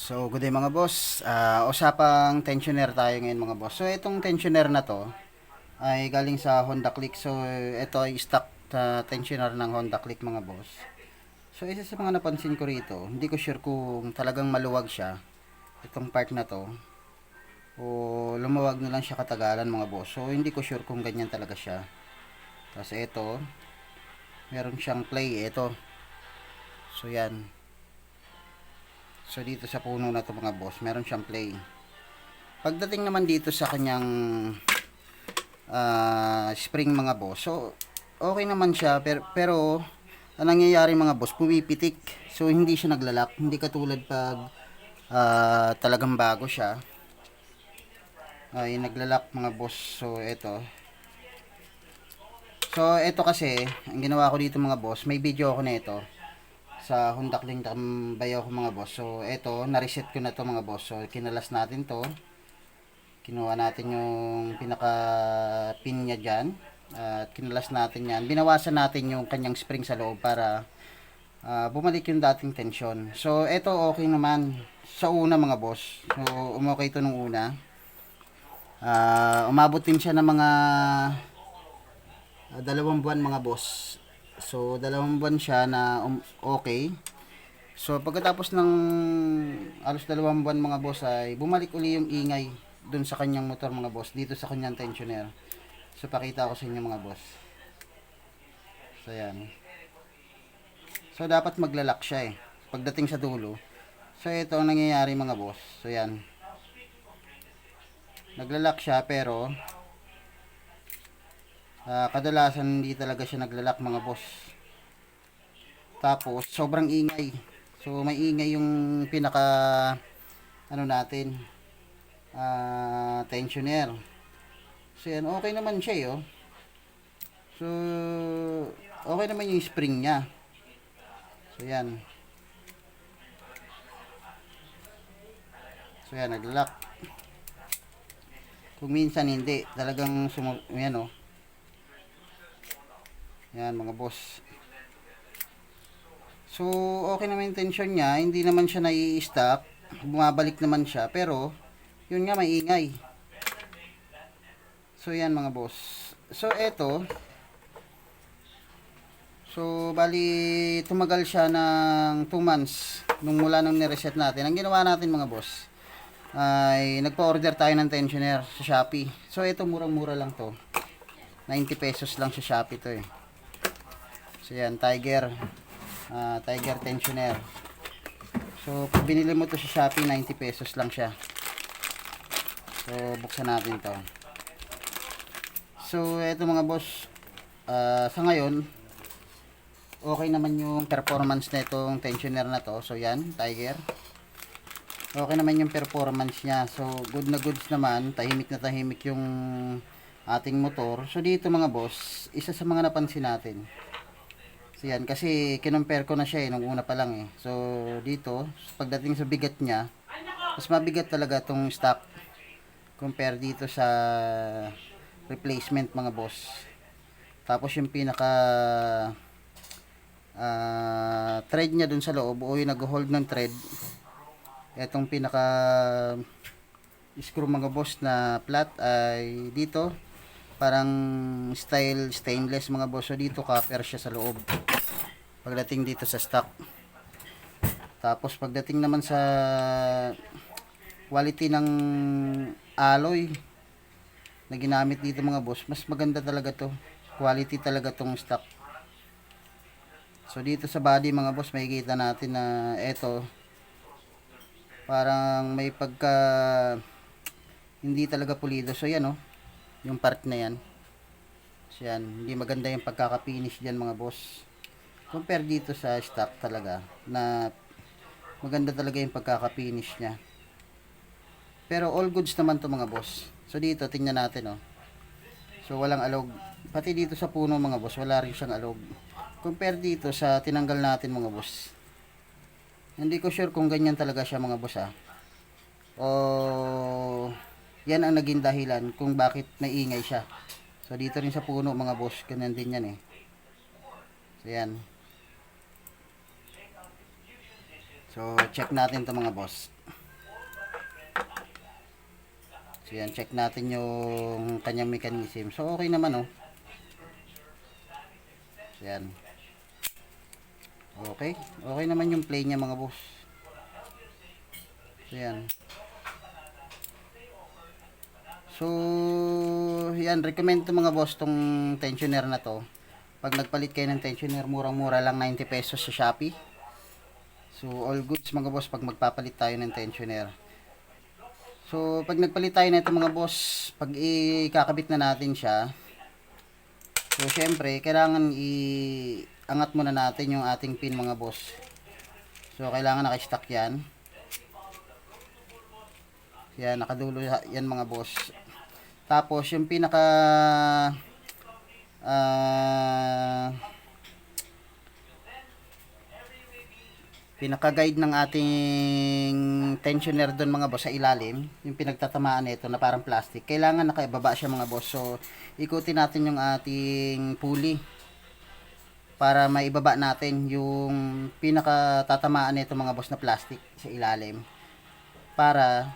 So, good day mga boss. Usapang tensioner tayo ngayon mga boss. So, itong tensioner na to ay galing sa Honda Click. So, ito ay stock tensioner ng Honda Click mga boss. So, isa sa mga napansin ko rito, hindi ko sure kung talagang maluwag siya, itong part na to, o lumawag na lang siya katagalan mga boss. So, hindi ko sure kung ganyan talaga siya. Tapos ito, meron siyang play. Ito. So, yan. So, dito sa puno na to mga boss, meron siyang play. Pagdating naman dito sa kanyang spring mga boss, so okay naman siya, pero ang nangyayari mga boss, pumipitik. So hindi siya naglalak, hindi katulad pag talagang bago siya ay naglalak mga boss. So ito kasi, ang ginawa ko dito mga boss, may video ako na ito sa Honda Click tambay ako mga boss. So ito, na-reset ko na to mga boss. So kinalas natin to, kinuha natin yung pinaka pin niya dyan at kinalas natin yan, binawasan natin yung kanyang spring sa loob para bumalik yung dating tension. So eto okay naman sa una mga boss. So umokay ito nung una, umabot din siya ng mga 2 buwan mga boss. So 2 buwan siya na okay. So pagkatapos ng alos 2 buwan mga boss ay bumalik uli yung ingay dun sa kanyang motor mga boss, dito sa kanyang tensioner. So pakita ko sa inyo mga boss. So yan. So dapat maglalak siya pagdating sa dulo. So ito ang nangyayari mga boss. So yan. Naglalak siya pero kadalasan hindi talaga siya naglalak mga boss. Tapos sobrang ingay. So may ingay yung pinaka ano natin, tensioner. So yan, okay naman siya So okay naman yung spring niya. So yan. So yan, naglalak. Kung minsan hindi, talagang yan Yan mga boss. So okay naman yung tension niya, hindi naman siya nai-stop, bumabalik naman siya, pero yun nga, may ingay. So yan mga boss. So eto, so bali tumagal siya ng 2 months mula nung nireset natin. Ang ginawa natin mga boss ay nagpa-order tayo ng tensioner sa Shopee. So ito, murang-mura lang to, 90 pesos lang sa Shopee to So yan, Tiger tensioner. So pag binili mo to sa Shopee, 90 pesos lang siya. So buksan natin to. So eto mga boss, sa ngayon okay naman yung performance na itong tensioner na to. So yan, Tiger, okay naman yung performance niya. So good na goods naman, tahimik na tahimik yung ating motor. So dito mga boss, isa sa mga napansin natin, so yan, kasi kinumpare ko na siya nung una pa lang So dito, pagdating sa bigat niya, mas mabigat talaga itong stock compare dito sa replacement mga boss. Tapos yung pinaka thread niya dun sa loob, o yung nag-hold ng thread, etong pinaka screw mga boss na flat ay dito, parang style stainless mga boss. So dito copper siya sa loob pagdating dito sa stock. Tapos pagdating naman sa quality ng alloy na ginamit dito mga boss, mas maganda talaga to, quality talaga tong stock. So dito sa body mga boss, makikita natin na eto, parang may pagka hindi talaga pulido. So yan yung part na yan. So yan, hindi maganda yung pagkaka-finish dyan mga boss, compare dito sa stock talaga, na maganda talaga yung pagkaka-finish nya. Pero all goods naman to mga boss. So dito, tingnan natin So walang alog. Pati dito sa puno mga boss, wala rin siyang alog. Compare dito sa tinanggal natin mga boss. Hindi ko sure kung ganyan talaga siya mga boss O yan ang naging dahilan kung bakit naingay siya. So dito rin sa puno mga boss, ganyan din yan So yan. So check natin to mga boss. So yan, check natin yung kanyang mechanism. So okay naman oh. So yan. Okay. Okay naman yung play niya mga boss. So yan. So yan, recommend to mga boss tong tensioner na to. Pag nagpalit kayo ng tensioner, murang-mura lang 90 pesos sa Shopee. So all goods mga boss pag magpapalit tayo ng tensioner. So, pag nagpalit tayo nito mga boss, pag ikakabit na natin siya, so, syempre, kailangan iangat muna natin yung ating pin mga boss. So, kailangan naka-stack yan. Yan, nakadulo yan mga boss. Tapos, yung pinaka pinaka-guide ng ating tensioner doon mga boss sa ilalim, yung pinagtatamaan nito na parang plastic, kailangan nakaibaba siya mga boss. So, ikutin natin yung ating pulley para maibaba natin yung pinaka-tatamaan nito mga boss na plastic sa ilalim para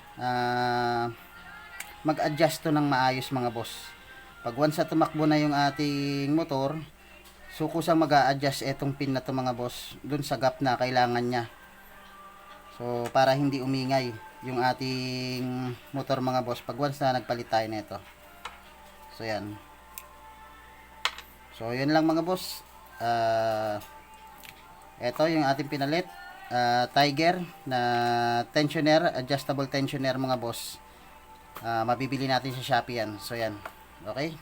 mag-adjust to ng maayos mga boss. Pag once na tumakbo na yung ating motor, so kusang mag-a-adjust etong pin na to mga boss dun sa gap na kailangan niya. So para hindi umingay yung ating motor mga boss pag once na nagpalit tayo nito. So yan. So yun lang mga boss. Ito yung ating pinalit. Tiger na tensioner, adjustable tensioner mga boss. Mabibili natin sa Shopee yan. So yan. Okay.